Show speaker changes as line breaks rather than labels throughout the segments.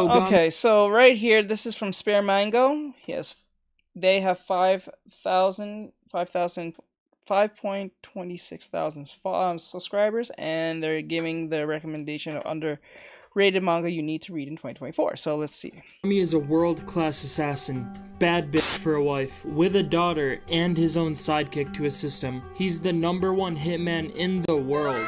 Okay, so right here, this is from Spare Mango. They have 5.26 thousand subscribers, and they're giving the recommendation of underrated manga you need to read in 2024. So let's see.
Ogami is a world-class assassin, bad bitch for a wife, with a daughter and his own sidekick to assist him. He's the #1 hitman in the world,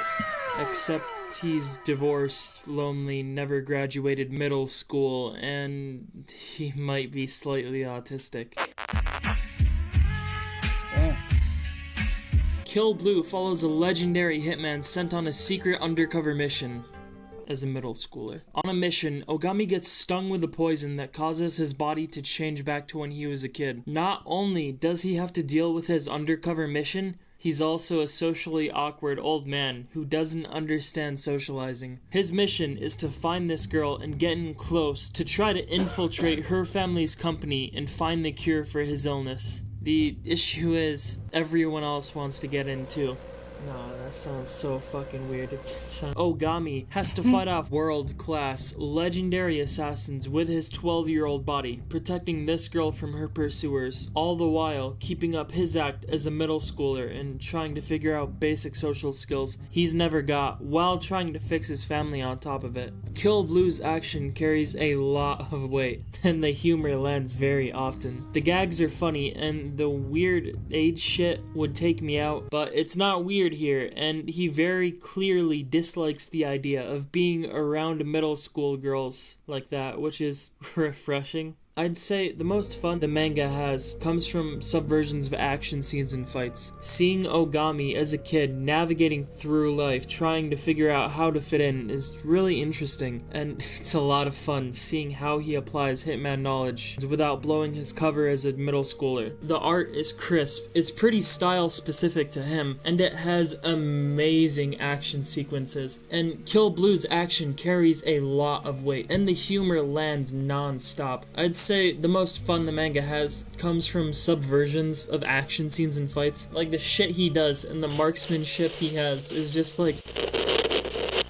except he's divorced, lonely, never graduated middle school, and he might be slightly autistic. Kill Blue follows a legendary hitman sent on a secret undercover mission as a middle schooler. On a mission, Ogami gets stung with a poison that causes his body to change back to when he was a kid. Not only does he have to deal with his undercover mission, he's also a socially awkward old man who doesn't understand socializing. His mission is to find this girl and get in close to try to infiltrate her family's company and find the cure for his illness. The issue is, everyone else wants to get in too. No, that sounds so fucking weird. Ogami has to fight off world-class, legendary assassins with his 12-year-old body, protecting this girl from her pursuers, all the while keeping up his act as a middle schooler and trying to figure out basic social skills he's never got, while trying to fix his family on top of it. Kill Blue's action carries a lot of weight, and the humor lands very often. The gags are funny, and the weird age shit would take me out, but it's not weird here, and he very clearly dislikes the idea of being around middle school girls like that, which is refreshing. I'd say the most fun the manga has comes from subversions of action scenes and fights. Seeing Ogami as a kid navigating through life trying to figure out how to fit in is really interesting, and it's a lot of fun seeing how he applies hitman knowledge without blowing his cover as a middle schooler. The art is crisp, it's pretty style specific to him, and it has amazing action sequences. And Kill Blue's action carries a lot of weight, and the humor lands non-stop. I'd say the most fun the manga has comes from subversions of action scenes and fights. Like, the shit he does and the marksmanship he has is just like...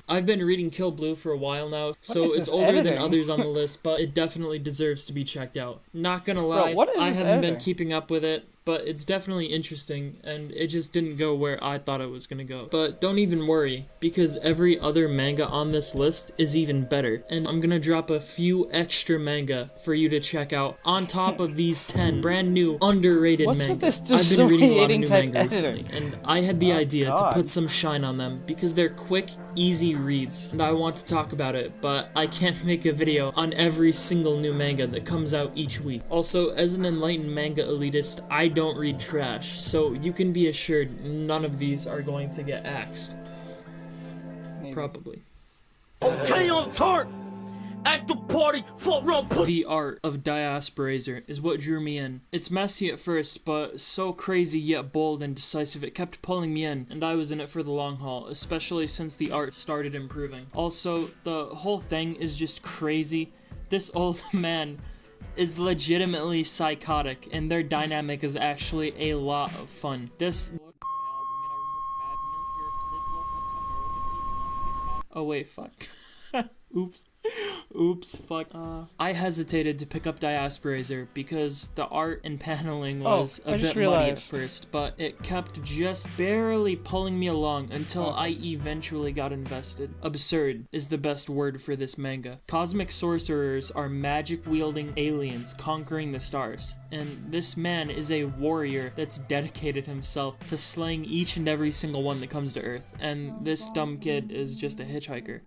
I've been reading Kill Blue for a while now, so it's older than others on the list, but it definitely deserves to be checked out. Not gonna lie, I haven't been keeping up with it, but it's definitely interesting, and it just didn't go where I thought it was gonna go. But don't even worry, because every other manga on this list is even better, and I'm gonna drop a few extra manga for you to check out on top of these 10 brand new underrated manga. I've been reading a lot of new manga recently, and I had the idea to put some shine on them because they're quick, easy reads, and I want to talk about it, but I can't make a video on every single new manga that comes out each week. Also, as an enlightened manga elitist, I don't read trash, so you can be assured none of these are going to get axed. Probably.
Okay, on chart! At the party, full run pussy!
The art of Diasporazer is what drew me in. It's messy at first, but so crazy yet bold and decisive it kept pulling me in, and I was in it for the long haul, especially since the art started improving. Also, the whole thing is just crazy. This old man is legitimately psychotic, and their dynamic is actually a lot of fun. Oh wait, fuck. Oops, fuck. I hesitated to pick up Diasporazer because the art and paneling was a bit muddy at first, but it kept just barely pulling me along until I eventually got invested. Absurd is the best word for this manga. Cosmic sorcerers are magic-wielding aliens conquering the stars, and this man is a warrior that's dedicated himself to slaying each and every single one that comes to Earth, and this dumb kid is just a hitchhiker.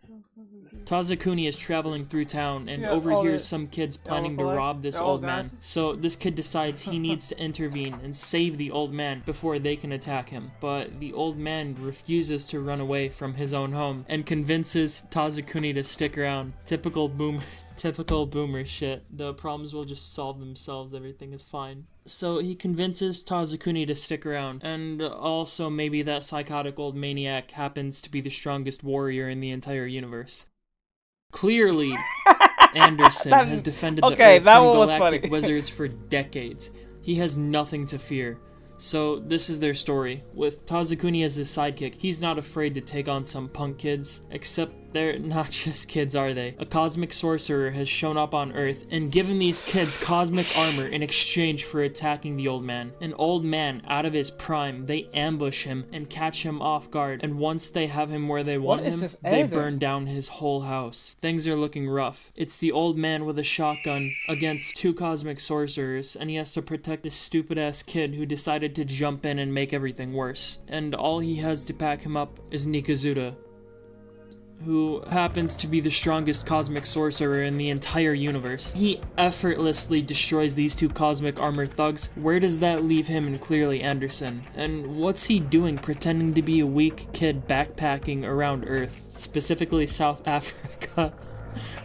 Tazakuni is traveling through town and overhears some kids planning to rob this old man. So this kid decides he needs to intervene and save the old man before they can attack him. But the old man refuses to run away from his own home and convinces Tazakuni to stick around. Typical boomer shit. The problems will just solve themselves, everything is fine. So he convinces Tazakuni to stick around, and also maybe that psychotic old maniac happens to be the strongest warrior in the entire universe. Clearly, Anderson has defended the Earth from galactic wizards for decades. He has nothing to fear. So this is their story. With Tazakuni as his sidekick, he's not afraid to take on some punk kids, except They're not just kids, are they? A cosmic sorcerer has shown up on Earth and given these kids cosmic armor in exchange for attacking the old man. An old man out of his prime, they ambush him and catch him off guard, and once they have him where they want him, they burn down his whole house. Things are looking rough. It's the old man with a shotgun against two cosmic sorcerers, and he has to protect this stupid-ass kid who decided to jump in and make everything worse. And all he has to back him up is Nikazuda, who happens to be the strongest cosmic sorcerer in the entire universe. He effortlessly destroys these two cosmic armor thugs. Where does that leave him and Clearly Anderson? And what's he doing pretending to be a weak kid backpacking around Earth, specifically South Africa?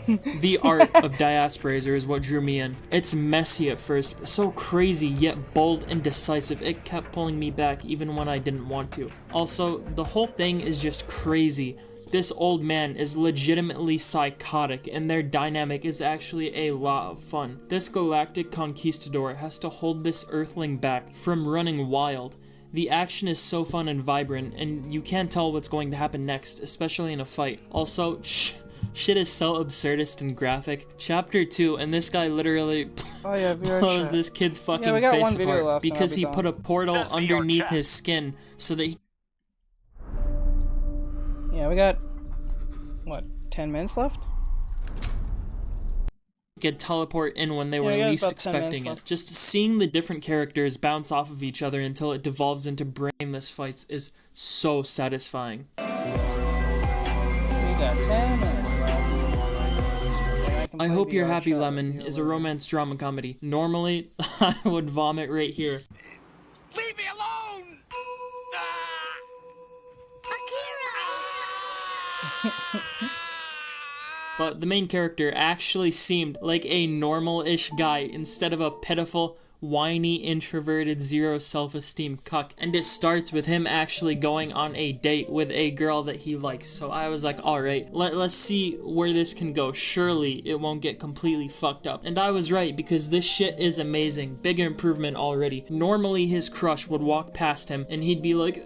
The art of Diasporizer is what drew me in. It's messy at first, so crazy yet bold and decisive. It kept pulling me back even when I didn't want to. Also, the whole thing is just crazy. This old man is legitimately psychotic, and their dynamic is actually a lot of fun. This galactic conquistador has to hold this earthling back from running wild. The action is so fun and vibrant, and you can't tell what's going to happen next, especially in a fight. Also, shit is so absurdist and graphic. Chapter 2, and this guy literally blows this kid's fucking face apart because he put a portal underneath his skin so that he...
Yeah, we got, what, 10 minutes left?
Could teleport in when they were least expecting it. Just seeing the different characters bounce off of each other until it devolves into brainless fights is so satisfying.
We got 10 minutes left.
I Hope You're Happy, Lemon is a romance drama comedy. Normally, I would vomit right here.
Leave me alone!
But the main character actually seemed like a normal-ish guy instead of a pitiful, whiny, introverted, zero self-esteem cuck. And it starts with him actually going on a date with a girl that he likes. So I was like, alright, let's see where this can go. Surely it won't get completely fucked up. And I was right, because this shit is amazing. Big improvement already. Normally his crush would walk past him and he'd be like,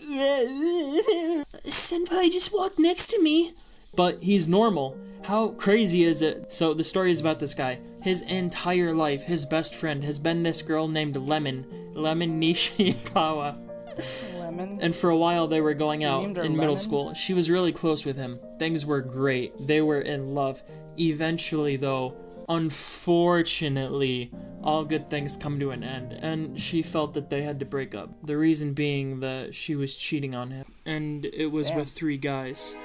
Senpai just walked next to me. But he's normal. How crazy is it? So the story is about this guy. His entire life, his best friend has been this girl named Lemon Nishikawa.
Lemon?
And for a while they were going out in middle school. She was really close with him. Things were great. They were in love. Eventually though, unfortunately, all good things come to an end, and she felt that they had to break up. The reason being that she was cheating on him, and it was with 3 guys.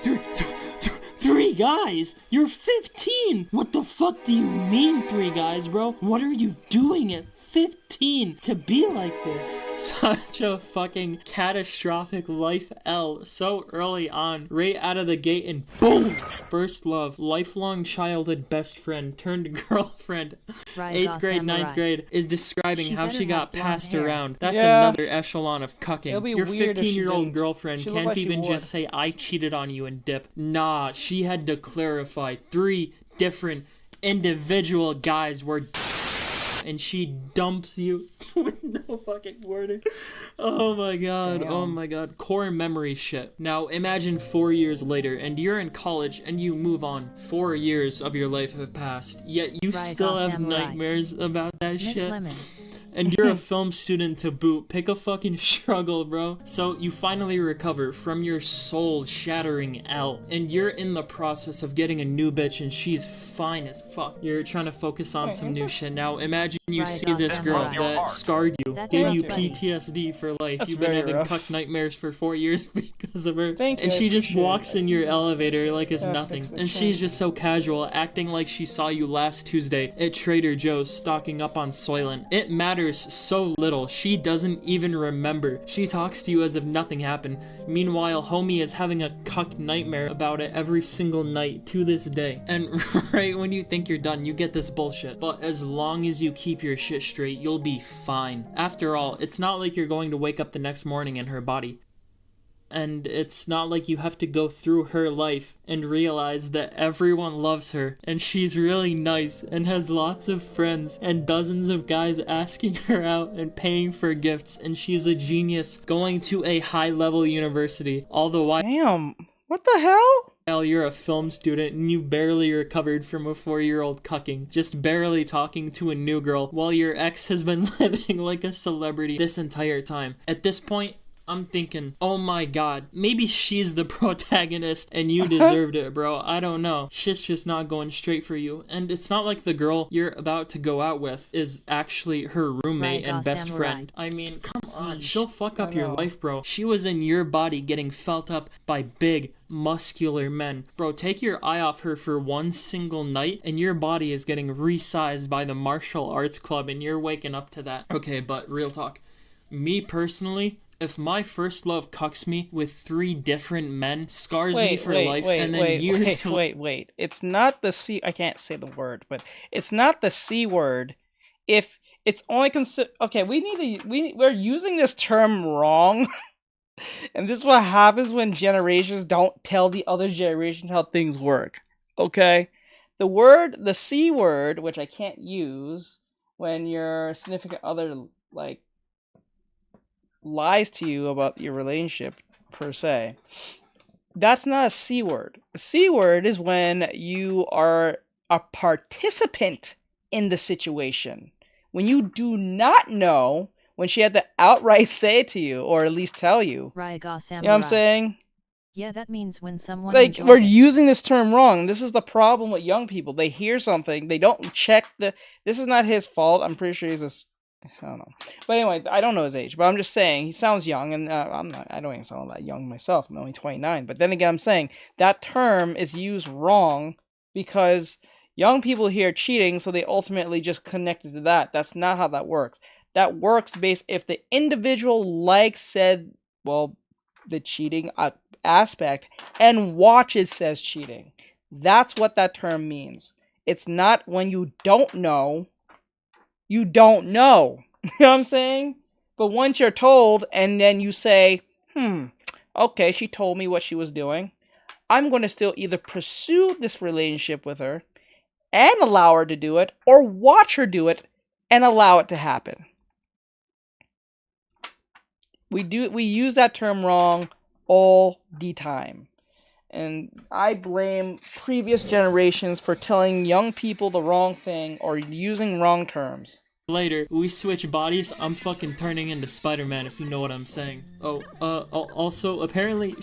Three guys? You're 15! What the fuck do you mean 3 guys, bro? What are you doing at 15 to be like this? Such a fucking catastrophic life L so early on, right out of the gate, and boom! First love, lifelong childhood best friend turned girlfriend. 8th grade, 9th grade is describing how she got passed around. That's another echelon of cucking. Your 15-year-old girlfriend can't even just say, I cheated on you and dip. Nah, she had to clarify 3 different individual guys were and she dumps you with no fucking warning. Oh my god, oh my god. Core memory shit. Now imagine 4 years later and you're in college and you move on. 4 years of your life have passed, yet you still have nightmares about that shit. And you're a film student to boot. Pick a fucking struggle, bro. So you finally recover from your soul-shattering L, and you're in the process of getting a new bitch, and she's fine as fuck. You're trying to focus on some new shit. Now imagine you see this girl that scarred you, gave you PTSD for life. You've been having cuck nightmares for 4 years because of her. And she just walks in your elevator like it's nothing. And she's just so casual, acting like she saw you last Tuesday at Trader Joe's stocking up on Soylent. It matters so little, she doesn't even remember. She talks to you as if nothing happened. Meanwhile, homie is having a cuck nightmare about it every single night to this day. And right when you think you're done, you get this bullshit. But as long as you keep your shit straight, you'll be fine. After all, it's not like you're going to wake up the next morning in her body. And it's not like you have to go through her life and realize that everyone loves her and she's really nice and has lots of friends and dozens of guys asking her out and paying for gifts, and she's a genius going to a high-level university, all the while—
Damn, what the hell?
While you're a film student and you barely recovered from a 4-year-old cucking, just barely talking to a new girl while your ex has been living like a celebrity this entire time. At this point, I'm thinking, oh my god, maybe she's the protagonist and you deserved it, bro. I don't know. Shit's just not going straight for you. And it's not like the girl you're about to go out with is actually her roommate and best friend. I mean, come on. She'll fuck up your life, bro. She was in your body getting felt up by big, muscular men. Bro, take your eye off her for one single night and your body is getting resized by the martial arts club and you're waking up to that. Okay, but real talk. Me personally, if my first love cucks me with 3 different men, scars me for life, and then years...
Wait. It's not the C... I can't say the word, but it's not the C word if it's only consider... Okay, we're using this term wrong. And this is what happens when generations don't tell the other generation how things work. Okay? The C word, which I can't use when your significant other, like, lies to you about your relationship per se, that's not a C word. A C word is when you are a participant in the situation, when you do not know, when she had to outright say it to you or at least tell you. You know what I'm saying?
Yeah, that means when someone
like, we're using this term wrong. This is the problem with young people. They hear something, they don't check this is not his fault. I'm pretty sure he's I don't know. But anyway, I don't know his age, but I'm just saying he sounds young, and I don't even sound that young myself. I'm only 29. But then again, I'm saying that term is used wrong because young people hear cheating, so they ultimately just connected to that. That's not how that works. That works based if the individual the cheating aspect and watches says cheating. That's what that term means. It's not when you don't know. You don't know. You know what I'm saying? But once you're told and then you say, okay, she told me what she was doing. I'm going to still either pursue this relationship with her and allow her to do it, or watch her do it and allow it to happen. We use that term wrong all the time. And I blame previous generations for telling young people the wrong thing or using wrong terms.
Later, we switch bodies, I'm fucking turning into Spider-Man, if you know what I'm saying. Also, apparently,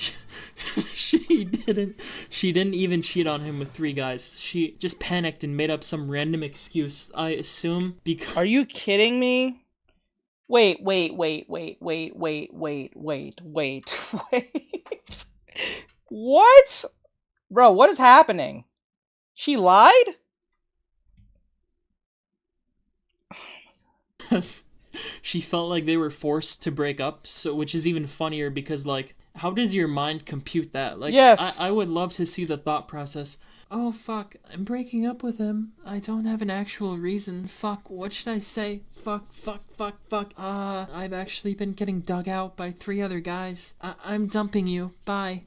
she didn't even cheat on him with 3 guys. She just panicked and made up some random excuse, I assume, because...
Are you kidding me? Wait. What? Bro, what is happening? She lied?
She felt like they were forced to break up, which is even funnier because, like, how does your mind compute that? Like,
yes.
I would love to see the thought process. Oh, fuck, I'm breaking up with him. I don't have an actual reason. Fuck, what should I say? Fuck. I've actually been getting dug out by 3 other guys. I'm dumping you. Bye.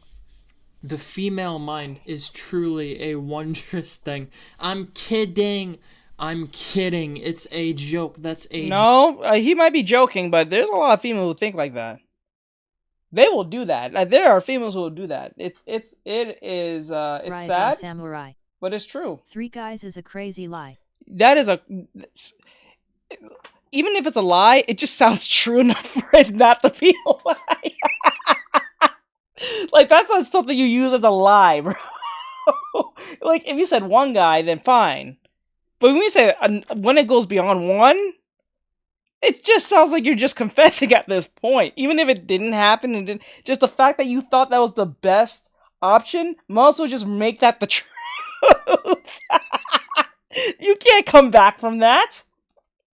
The female mind is truly a wondrous thing. I'm kidding. It's a joke. That's a...
No, he might be joking, but there's a lot of females who think like that. They will do that. There are females who will do that. It's sad,
samurai.
But it's true.
3 guys is a crazy lie.
That is even if it's a lie, it just sounds true enough for it not to be a lie. Like, that's not something you use as a lie, bro. Like, if you said 1 guy, then fine. But when you say when it goes beyond 1, it just sounds like you're just confessing at this point. Even if it didn't happen, and just the fact that you thought that was the best option, might as well just make that the truth. You can't come back from that.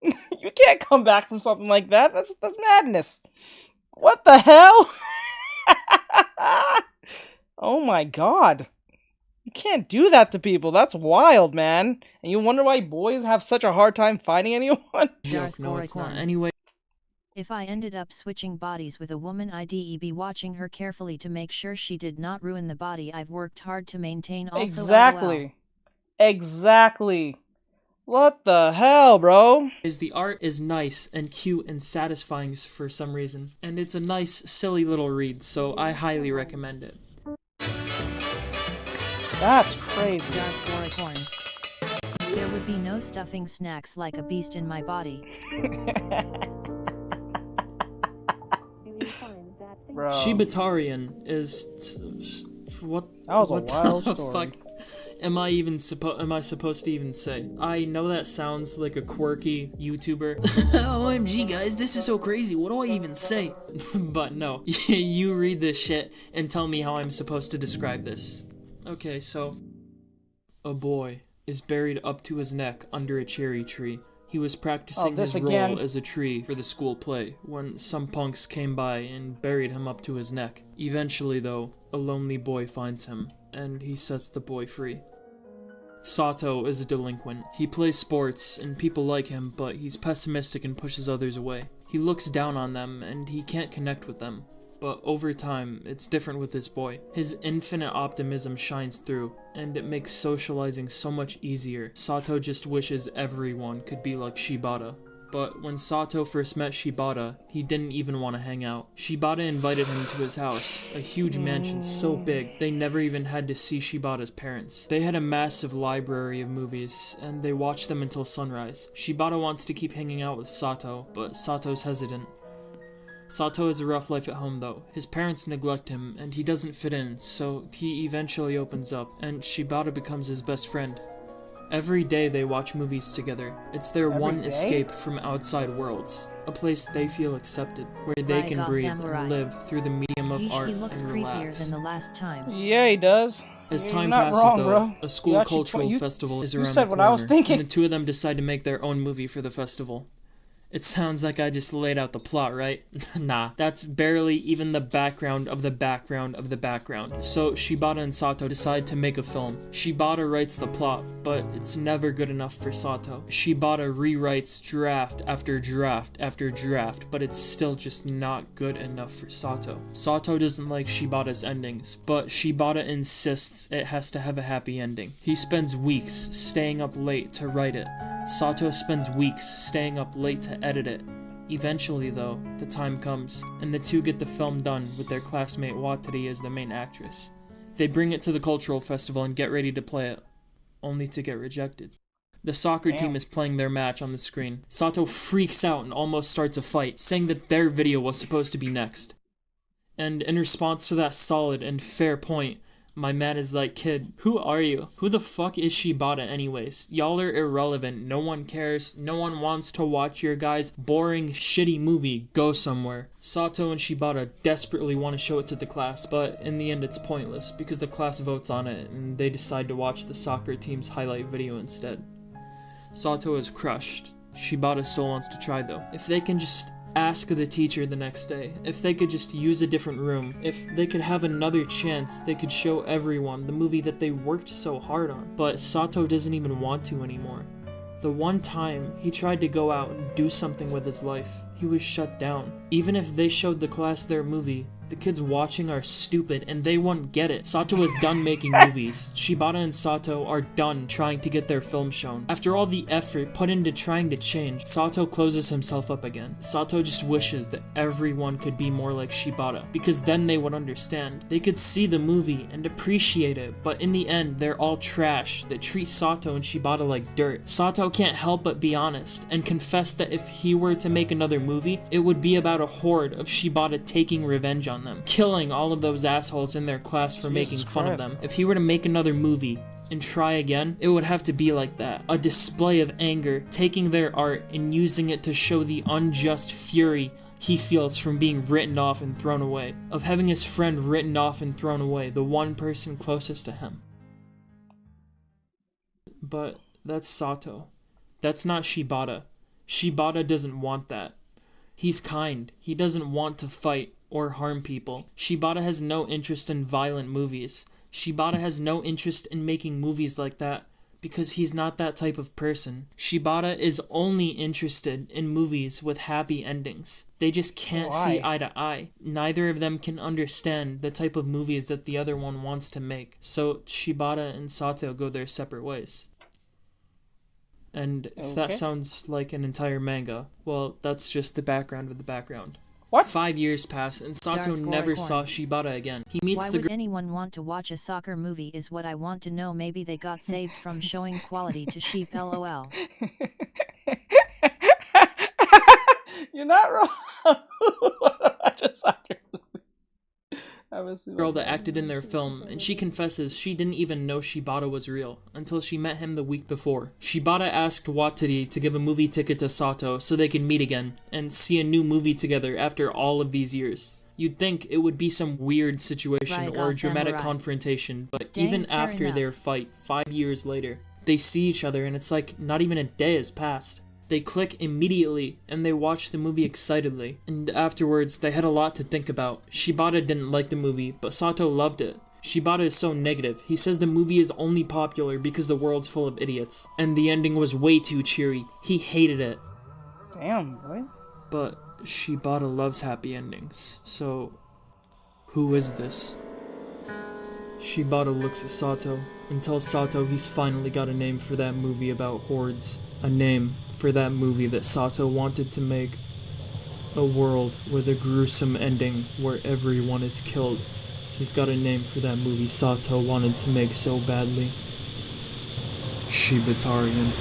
You can't come back from something like that. That's madness. What the hell? Oh my god. You can't do that to people. That's wild, man. And you wonder why boys have such a hard time finding anyone?
No, it's not. Anyway.
If I ended up switching bodies with a woman, I'd be watching her carefully to make sure she did not ruin the body I've worked hard to maintain. Also,
exactly. Exactly. What the hell, bro?
The art is nice and cute and satisfying for some reason. And it's a nice, silly little read, so I highly recommend it.
That's crazy.
Dark corn. There would be no stuffing snacks like a beast in my body.
Bro.
Shibatarian is what?
That was
what
a wild
the
story.
fuck am I supposed to even say? I know that sounds like a quirky YouTuber. OMG guys, this is so crazy. What do I even say? But no, you read this shit and tell me how I'm supposed to describe this. Okay, so a boy is buried up to his neck under a cherry tree. He was practicing his role as a tree for the school play when some punks came by and buried him up to his neck. Eventually, though, a lonely boy finds him, and he sets the boy free. Sato is a delinquent. He plays sports, and people like him, but he's pessimistic and pushes others away. He looks down on them, and he can't connect with them. But over time, it's different with this boy. His infinite optimism shines through, and it makes socializing so much easier. Sato just wishes everyone could be like Shibata. But when Sato first met Shibata, he didn't even want to hang out. Shibata invited him to his house, a huge mansion so big, they never even had to see Shibata's parents. They had a massive library of movies, and they watched them until sunrise. Shibata wants to keep hanging out with Sato, but Sato's hesitant. Sato has a rough life at home though. His parents neglect him, and he doesn't fit in, so he eventually opens up, and Shibata becomes his best friend. Every day they watch movies together. It's their one escape from outside worlds, a place they feel accepted, where they can breathe and live through the medium of art and relax.
Creepier than the last time.
Yeah, he does.
As
You're
time
not
passes,
wrong,
though,
bro.
a school cultural festival is around the
said
corner,
what I was thinking.
and the two of them decide to make their own movie for the festival. It sounds like I just laid out the plot, right? Nah, that's barely even the background of the background of the background. So Shibata and Sato decide to make a film. Shibata writes the plot, but it's never good enough for Sato. Shibata rewrites draft after draft after draft, but it's still just not good enough for Sato. Sato doesn't like Shibata's endings, but Shibata insists it has to have a happy ending. He spends weeks staying up late to write it. Sato spends weeks staying up late to edit it. Eventually, though, the time comes, and the two get the film done with their classmate Watari as the main actress. They bring it to the cultural festival and get ready to play it, only to get rejected. The soccer team is playing their match on the screen. Sato freaks out and almost starts a fight, saying that their video was supposed to be next. And in response to that solid and fair point, my man is like, kid, who are you? Who the fuck is Shibata anyways? Y'all are irrelevant. No one cares. No one wants to watch your guys' boring, shitty movie. Go somewhere. Sato and Shibata desperately want to show it to the class, but in the end it's pointless because the class votes on it and they decide to watch the soccer team's highlight video instead. Sato is crushed. Shibata still wants to try though. If they can just ask the teacher the next day, if they could just use a different room, if they could have another chance, they could show everyone the movie that they worked so hard on. But Sato doesn't even want to anymore. The one time he tried to go out and do something with his life, he was shut down. Even if they showed the class their movie, the kids watching are stupid and they won't get it. Sato is done making movies. Shibata and Sato are done trying to get their film shown. After all the effort put into trying to change, Sato closes himself up again. Sato just wishes that everyone could be more like Shibata, because then they would understand. They could see the movie and appreciate it, but in the end, they're all trash that treat Sato and Shibata like dirt. Sato can't help but be honest and confess that if he were to make another movie, it would be about a horde of Shibata taking revenge on them, killing all of those assholes in their class for making fun of them. If he were to make another movie and try again, it would have to be like that. A display of anger, taking their art and using it to show the unjust fury he feels from being written off and thrown away, of having his friend written off and thrown away, the one person closest to him. But that's Sato. That's not Shibata. Shibata doesn't want that. He's kind. He doesn't want to fight or harm people. Shibata has no interest in violent movies. Shibata has no interest in making movies like that because he's not that type of person. Shibata is only interested in movies with happy endings. They just can't see eye to eye. Neither of them can understand the type of movies that the other one wants to make. So Shibata and Sato go their separate ways. And if that sounds like an entire manga, well, that's just the background of the background.
What?
5 years pass, and Sato
Dark
never
Boy
saw
Horn.
Shibata again. He meets
Why
the
would
girl.
anyone want to watch a soccer movie is what I want to know. Maybe they got saved from showing quality to sheep lol.
You're not wrong. I just saw your movie.
Girl that acted in their film, and she confesses she didn't even know Shibata was real until she met him the week before. Shibata asked Watari to give a movie ticket to Sato so they can meet again and see a new movie together after all of these years. You'd think it would be some weird situation or a dramatic confrontation, but even after their fight 5 years later, they see each other and it's like not even a day has passed. They click immediately, and they watch the movie excitedly, and afterwards they had a lot to think about. Shibata didn't like the movie, but Sato loved it. Shibata is so negative. He says the movie is only popular because the world's full of idiots, and the ending was way too cheery. He hated it.
Damn, boy.
But Shibata loves happy endings, so who is this? Shibata looks at Sato and tells Sato he's finally got a name for that movie about hordes. A name for that movie that Sato wanted to make. A world with a gruesome ending where everyone is killed. He's got a name for that movie Sato wanted to make so badly. Shibatarian.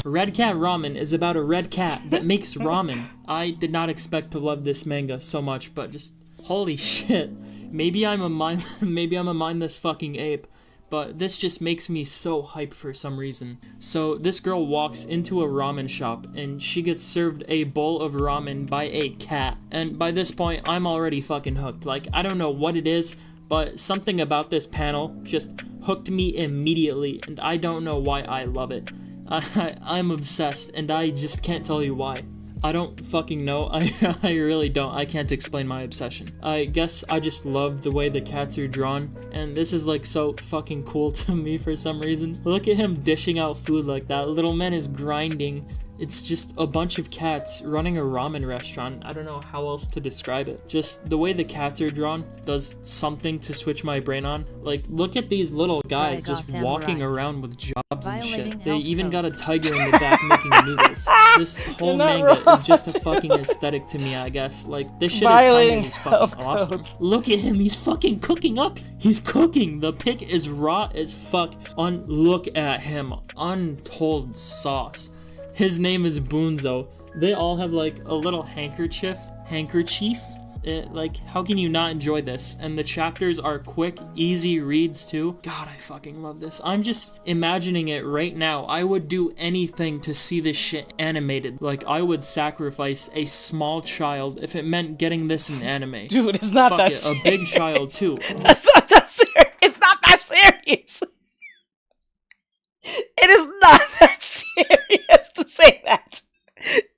Red Cat Ramen is about a red cat that makes ramen. I did not expect to love this manga so much, but just holy shit. Maybe I'm a mindless fucking ape, but this just makes me so hyped for some reason. So this girl walks into a ramen shop and she gets served a bowl of ramen by a cat. And by this point, I'm already fucking hooked. Like, I don't know what it is, but something about this panel just hooked me immediately, and I don't know why I love it. I'm obsessed, and I just can't tell you why. I don't fucking know. I really don't. I can't explain my obsession. I guess I just love the way the cats are drawn, and this is like so fucking cool to me for some reason. Look at him dishing out food like that. Little man is grinding. It's just a bunch of cats running a ramen restaurant. I don't know how else to describe it. Just the way the cats are drawn does something to switch my brain on. Like, look at these little guys just walking around with jobs and shit. They even got a tiger in the back making noodles. This whole manga is just a fucking aesthetic to me, I guess. Like, this shit is kind of just fucking awesome. Look at him, he's fucking cooking up. He's cooking. The pig is raw as fuck. Look at him. Untold sauce. His name is Bunzo. They all have like a little handkerchief. Like, how can you not enjoy this? And the chapters are quick, easy reads too. God, I fucking love this. I'm just imagining it right now. I would do anything to see this shit animated. Like, I would sacrifice a small child if it meant getting this in anime.
Dude, it's not that serious.
A big child too.
That's not that serious. It's not that serious. It is not that serious to say that.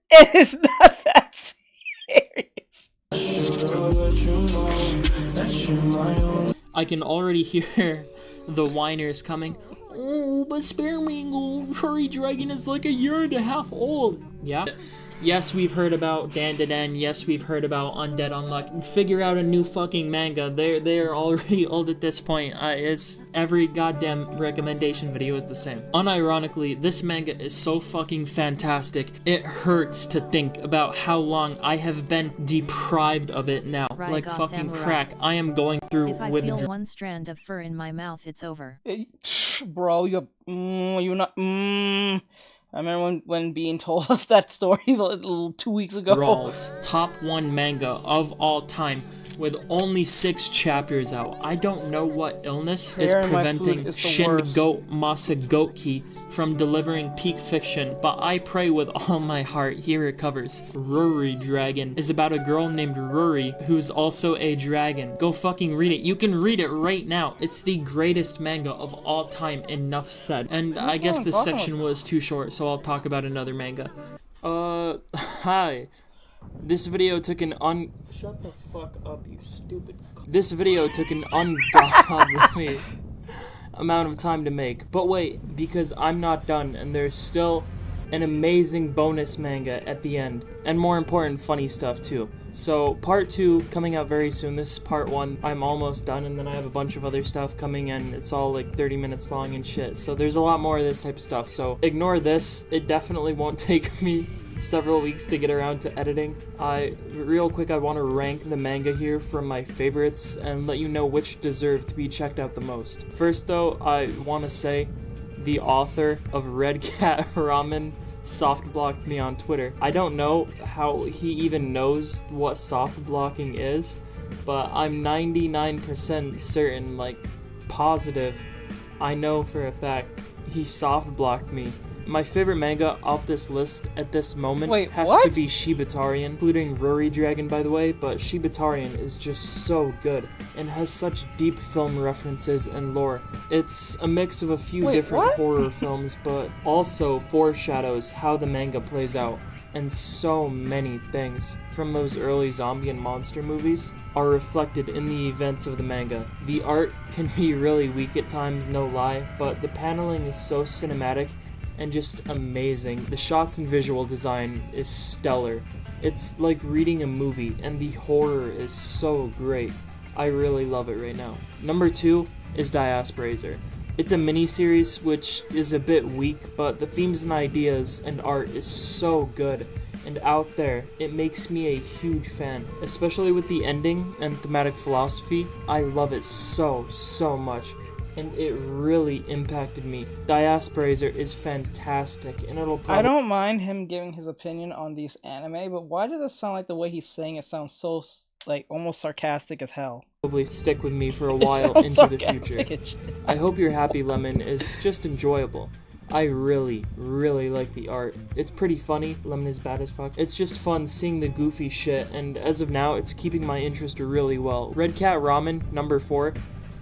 It is not that serious.
I can already hear the whiners coming. Oh, but spare me, old furry dragon is like 1.5 years old. Yeah. Yes, we've heard about Dan. Yes, we've heard about Undead Unluck. Figure out a new fucking manga. They're already old at this point. It's every goddamn recommendation video is the same. Unironically, this manga is so fucking fantastic. It hurts to think about how long I have been deprived of it now. Like fucking crack. I am going through
if I feel one strand of fur in my mouth, it's over.
Bro, you're not. I remember when Bean told us that story 2 weeks ago.
Brawls, top 1 manga of all time, with only 6 chapters out. I don't know what illness is preventing Shingo Masagoki from delivering peak fiction, but I pray with all my heart he recovers. Ruri Dragon is about a girl named Ruri who's also a dragon. Go fucking read it. You can read it right now. It's the greatest manga of all time, enough said. And I guess this section was too short, so I'll talk about another manga. Hi. This video took an Shut the fuck up, you stupid. This video took an ungodly amount of time to make. But wait, because I'm not done, and there's still an amazing bonus manga at the end, and more important, funny stuff too. So part 2 coming out very soon. This is part 1. I'm almost done, and then I have a bunch of other stuff coming, and it's all like 30 minutes long and shit. So there's a lot more of this type of stuff. So ignore this. It definitely won't take me several weeks to get around to editing. Real quick, I want to rank the manga here from my favorites and let you know which deserve to be checked out the most. First though, I want to say the author of Red Cat Ramen soft blocked me on Twitter. I don't know how he even knows what soft blocking is, but I'm 99% certain, like positive, I know for a fact he soft blocked me. My favorite manga off this list at this moment has to be Shibatarian, including Ruri Dragon by the way, but Shibatarian is just so good and has such deep film references and lore. It's a mix of a few different horror films, but also foreshadows how the manga plays out. And so many things from those early zombie and monster movies are reflected in the events of the manga. The art can be really weak at times, no lie, but the paneling is so cinematic and just amazing. The shots and visual design is stellar. It's like reading a movie, and the horror is so great. I really love it right now. Number 2 is Diasperazer. It's a mini-series which is a bit weak, but the themes and ideas and art is so good and out there. It makes me a huge fan, especially with the ending and thematic philosophy. I love it so much, and it really impacted me. Diasperazer is fantastic, and it'll probably...
I don't mind him giving his opinion on these anime, but why does it sound like the way he's saying it sounds so, like, almost sarcastic as hell?
Probably stick with me for a while into the future. I hope you're happy Lemon is just enjoyable. I really like the art. It's pretty funny. Lemon is bad as fuck. It's just fun seeing the goofy shit, and as of now, it's keeping my interest really well. Red Cat Ramen, number 4,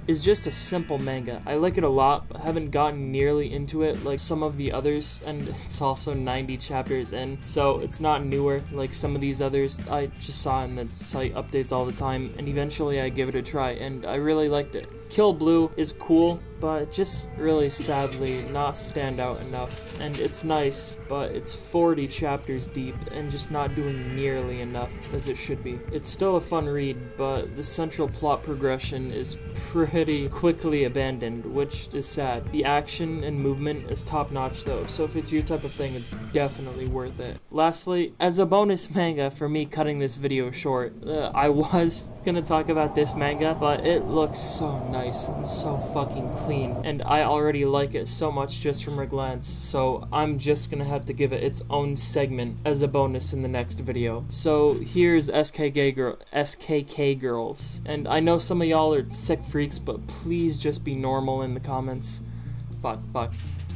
is just a simple manga. I like it a lot, but haven't gotten nearly into it like some of the others, and it's also 90 chapters in, so it's not newer like some of these others. I just saw in the site updates all the time, and eventually I gave it a try, and I really liked it. Kill Blue is cool, but just really sadly not stand out enough. And it's nice, but it's 40 chapters deep and just not doing nearly enough as it should be. It's still a fun read, but the central plot progression is pretty quickly abandoned, which is sad. The action and movement is top notch though, so if it's your type of thing, it's definitely worth it. Lastly, as a bonus manga for me cutting this video short, I was gonna talk about this manga, but it looks so nice and so fucking clean, and I already like it so much just from a glance, so I'm just gonna have to give it its own segment as a bonus in the next video. So here's SKK Girls, and I know some of y'all are sick freaks, but please just be normal in the comments. Fuck.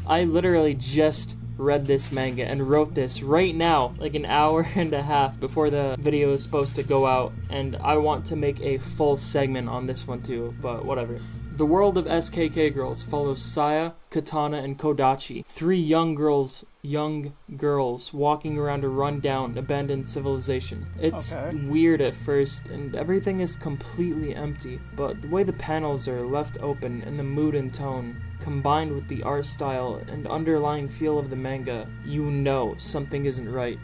I literally just read this manga and wrote this right now, like an hour and a half before the video is supposed to go out, and I want to make a full segment on this one too, but whatever. The world of SKK Girls follows Saya, Katana, and Kodachi, 3 young girls walking around a rundown, abandoned civilization. It's weird at first, and everything is completely empty, but the way the panels are left open and the mood and tone, combined with the art style and underlying feel of the manga, you know something isn't right.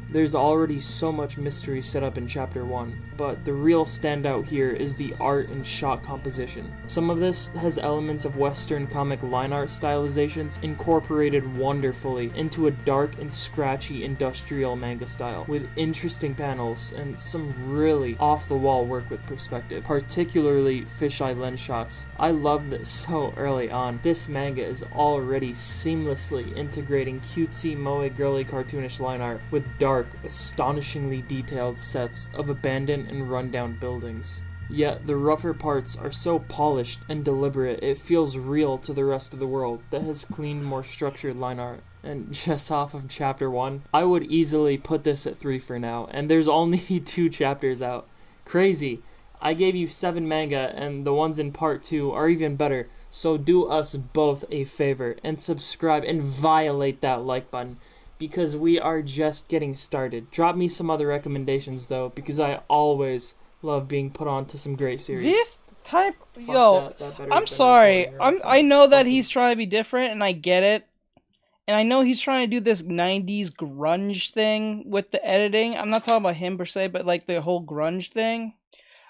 There's already so much mystery set up in chapter 1, but the real standout here is the art and shot composition. Some of this has elements of Western comic line art stylizations incorporated wonderfully into a dark and scratchy industrial manga style, with interesting panels and some really off-the-wall work with perspective, particularly fisheye lens shots. I love that so early on. This manga is already seamlessly integrating cutesy moe girly cartoonish line art with dark, astonishingly detailed sets of abandoned and rundown buildings. Yet the rougher parts are so polished and deliberate it feels real to the rest of the world that has clean, more structured line art. And just off of chapter 1, I would easily put this at 3 for now, and there's only 2 chapters out. Crazy. I gave you 7 manga, and the ones in part 2 are even better, so do us both a favor and subscribe and violate that like button, because we are just getting started. Drop me some other recommendations though, because I always love being put on to some great series.
This type, yo, I'm sorry. I know that he's trying to be different, and I get it. And I know he's trying to do this 90s grunge thing with the editing. I'm not talking about him per se, but like the whole grunge thing.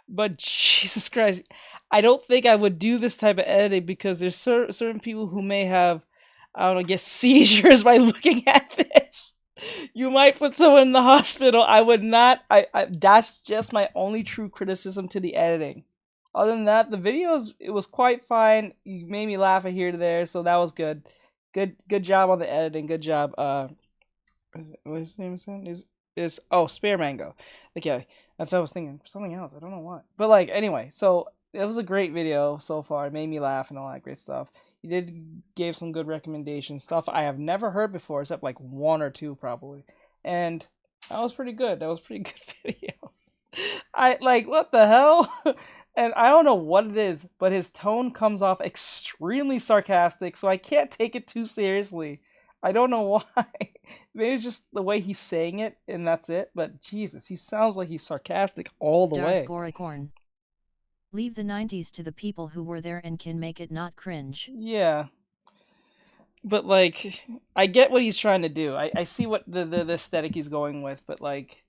But Jesus Christ, I don't think I would do this type of editing because there's certain people who may have, I don't know, get seizures by looking at this. You might put someone in the hospital. I would not. That's just my only true criticism to the editing. Other than that, the videos, it was quite fine. You made me laugh here to there, so that was good. Good job on the editing. Good job. What his name is Spare Mango. Like, yeah, I thought I was thinking something else. I don't know what. But like, anyway, so it was a great video so far. It made me laugh and all that great stuff. He gave some good recommendations, stuff I have never heard before, except like one or two probably. And that was pretty good. That was a pretty good video. I like, what the hell? And I don't know what it is, but his tone comes off extremely sarcastic, so I can't take it too seriously. I don't know why. Maybe it's just the way he's saying it, and that's it. But Jesus, he sounds like he's sarcastic all the way.
Goricorn. Leave the 90s to the people who were there and can make it not cringe.
Yeah. But like, I get what he's trying to do. I see what the aesthetic he's going with, but like,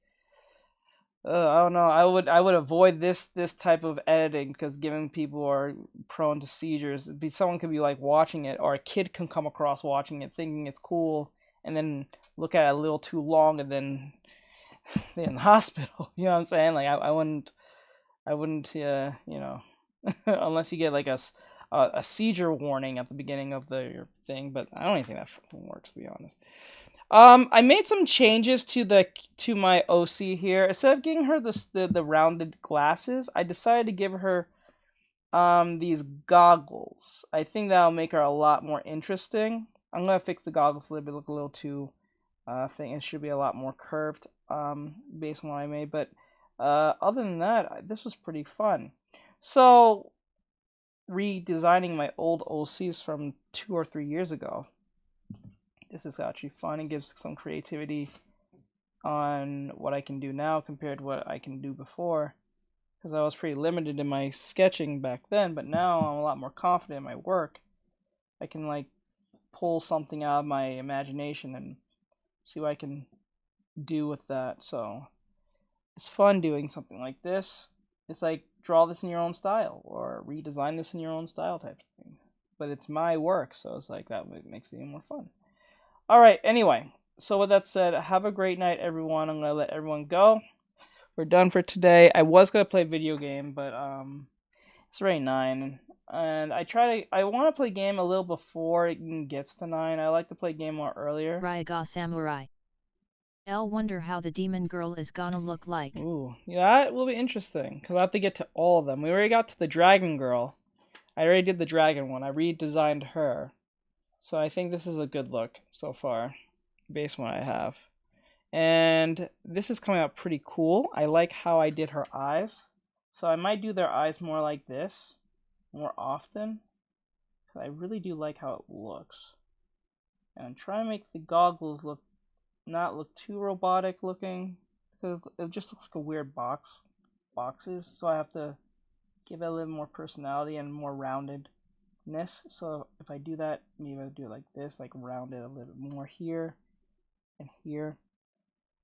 I don't know. I would avoid this type of editing because given people are prone to seizures, someone could be like watching it, or a kid can come across watching it thinking it's cool, and then look at it a little too long, and then they're in the hospital. You know what I'm saying? Like I wouldn't, you know, unless you get like a seizure warning at the beginning of the thing. But I don't even think that fucking works, to be honest. I made some changes to my OC here. Instead of giving her the rounded glasses, I decided to give her these goggles. I think that'll make her a lot more interesting. I'm gonna fix the goggles a little bit, look a little too thing. It should be a lot more curved based on what I made. But other than that, this was pretty fun. So redesigning my old OCs from 2 or 3 years ago. This is actually fun and gives some creativity on what I can do now compared to what I can do before. Because I was pretty limited in my sketching back then, but now I'm a lot more confident in my work. I can like pull something out of my imagination and see what I can do with that. So it's fun doing something like this. It's like draw this in your own style or redesign this in your own style type of thing. But it's my work, so it's like that makes it even more fun. Alright, anyway, so with that said, have a great night, everyone. I'm going to let everyone go. We're done for today. I was going to play a video game, but it's already 9. And I want to play game a little before it gets to 9. I like to play game more earlier.
Ryaga Samurai. I'll wonder how the demon girl is gonna look like.
Ooh, yeah, that will be interesting, because I have to get to all of them. We already got to the dragon girl. I already did the dragon one. I redesigned her. So I think this is a good look so far, based on what I have. And this is coming out pretty cool. I like how I did her eyes. So I might do their eyes more like this, more often. I really do like how it looks. And try to make the goggles not look too robotic looking, because it just looks like a weird boxes. So I have to give it a little more personality and more rounded. So if I do that, maybe I'll do it like this, like round it a little bit more here and here,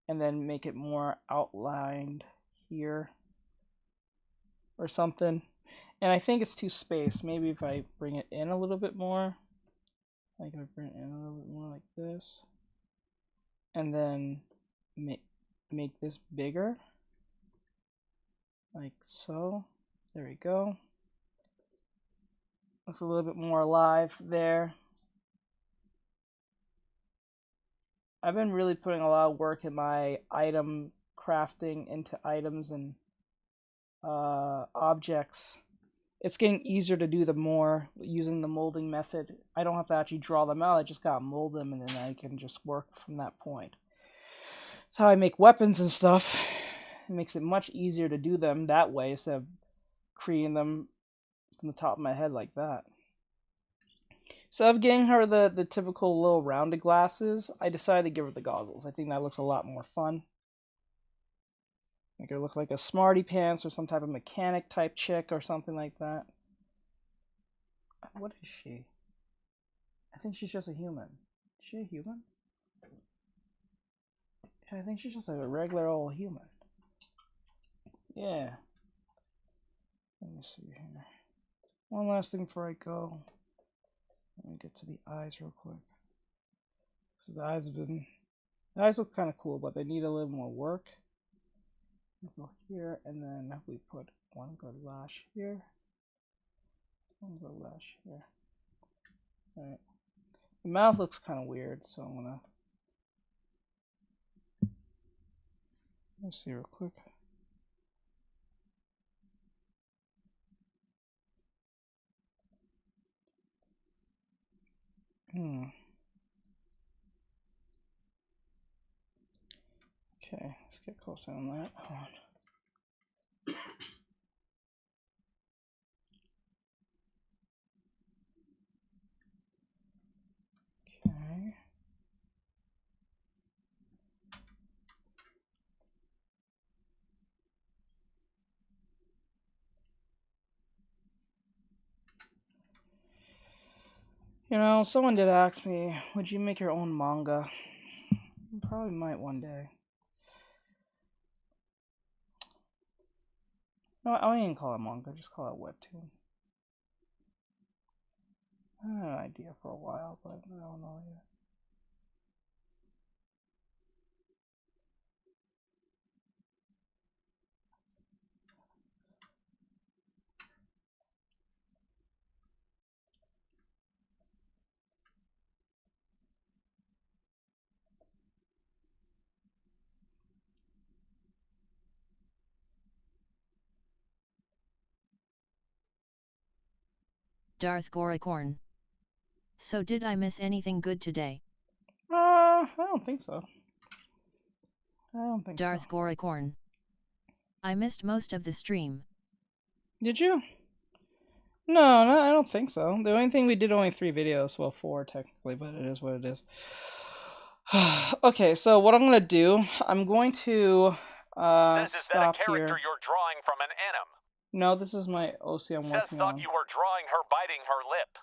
and then make it more outlined here or something. And I think it's too spaced. Maybe if I bring it in a little bit more, like if I bring it in a little bit more like this, and then make this bigger, like so. There we go. Looks a little bit more alive there. I've been really putting a lot of work in my item crafting into items and objects. It's getting easier to do them more using the molding method. I don't have to actually draw them out. I just gotta mold them, and then I can just work from that point. That's how I make weapons and stuff. It makes it much easier to do them that way instead of creating them from the top of my head like that. So of getting her the typical little rounded glasses, I decided to give her the goggles. I think that looks a lot more fun. Make her look like a smarty pants or some type of mechanic type chick or something like that. What is she? I think she's just a human. Is she a human? Yeah, I think she's just like a regular old human. Yeah. Let me see here. One last thing before I go. Let me get to the eyes real quick. So the eyes look kind of cool, but they need a little more work. Go here, and then we put one good lash here. One good lash here. Alright. The mouth looks kind of weird, so I'm gonna. Let's see real quick. Okay, let's get closer on that. Hold on. Okay. You know, someone did ask me, would you make your own manga? I probably might one day. No, I won't even call it manga, just call it webtoon. I had an idea for a while, but I don't know yet.
Darth Goricorn. So did I miss anything good today?
I don't think so. I don't think
Darth
so.
Goricorn. I missed most of the stream.
Did you? No, I don't think so. The only thing we did only 3 videos, well 4 technically, but it is what it is. Okay, so what I'm gonna do, I'm going to
Says is that a
stop
character
here.
you're drawing from an anim?
No, this is my OC I'm
Says
working
thought
on.
you were drawing her biting her lip.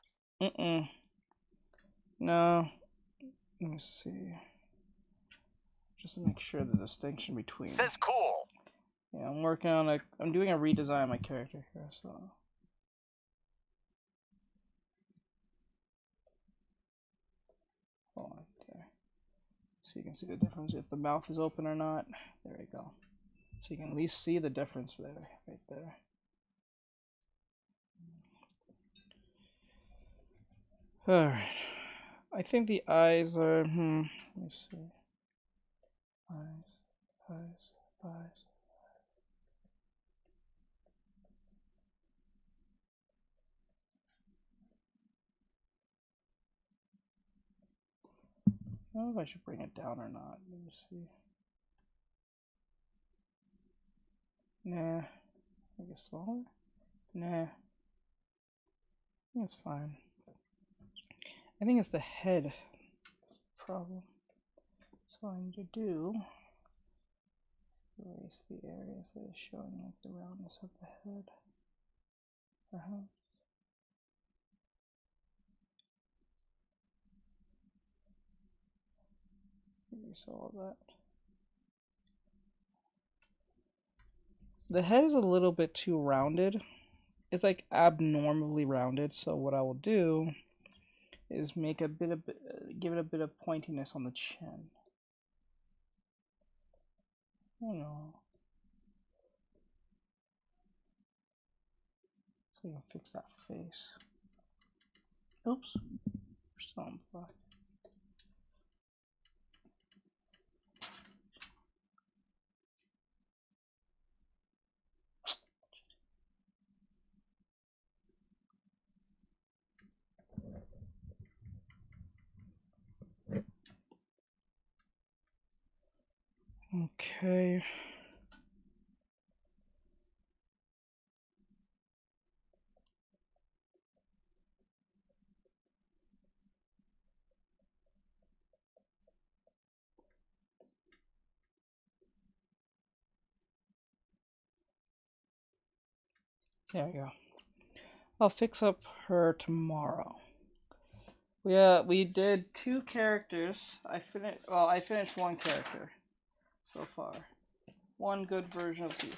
No. Let me see. Just to make sure the distinction between.
Says cool.
Yeah, I'm working on I'm doing a redesign of my character here, so. Hold on there. So you can see the difference if the mouth is open or not. There we go. So you can at least see the difference there, right there. Alright. I think the eyes are, let me see. Eyes. I don't know if I should bring it down or not. Let me see. Nah. Make it smaller? Nah. I think it's fine. I think it's the head. That's the problem. So what I need to do is erase the areas that are showing like the roundness of the head. Perhaps. Erase all of that. The head is a little bit too rounded. It's like abnormally rounded, so what I will do is make give it a bit of pointiness on the chin. You know. So you can fix that face. Oops. Still on black. Okay. There we go. I'll fix up her tomorrow. Yeah, we did 2 characters. I finished 1 character so far. 1 good version of each.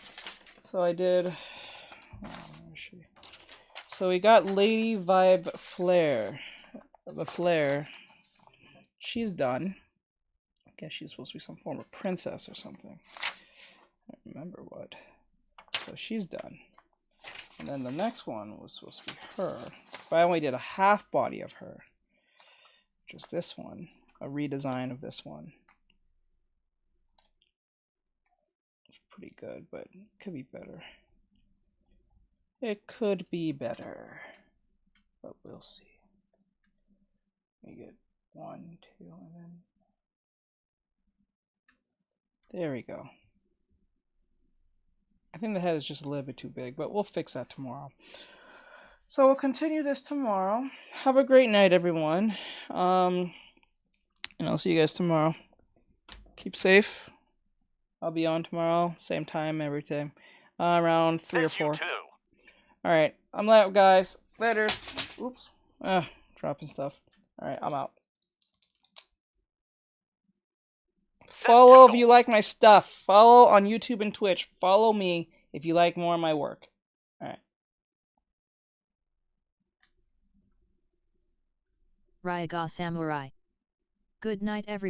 So I did. Oh, where is she? So we got Lady Vibe Flare. The Flare. She's done. I guess she's supposed to be some form of princess or something. I don't remember what. So she's done. And then the next one was supposed to be her. But I only did a half body of her. Which is this one. A redesign of this one. It's pretty good, but it could be better. It could be better. But we'll see. Let me get 1, 2, and then... There we go. I think the head is just a little bit too big, but we'll fix that tomorrow. So we'll continue this tomorrow. Have a great night, everyone. And I'll see you guys tomorrow. Keep safe. I'll be on tomorrow, same time every time, around 3 or 4. All right, I'm out, guys. Later. Oops. Dropping stuff. All right, I'm out. Follow if you like my stuff. Follow on YouTube and Twitch. Follow me if you like more of my work. All right.
Ryaga Samurai. Good night, everyone.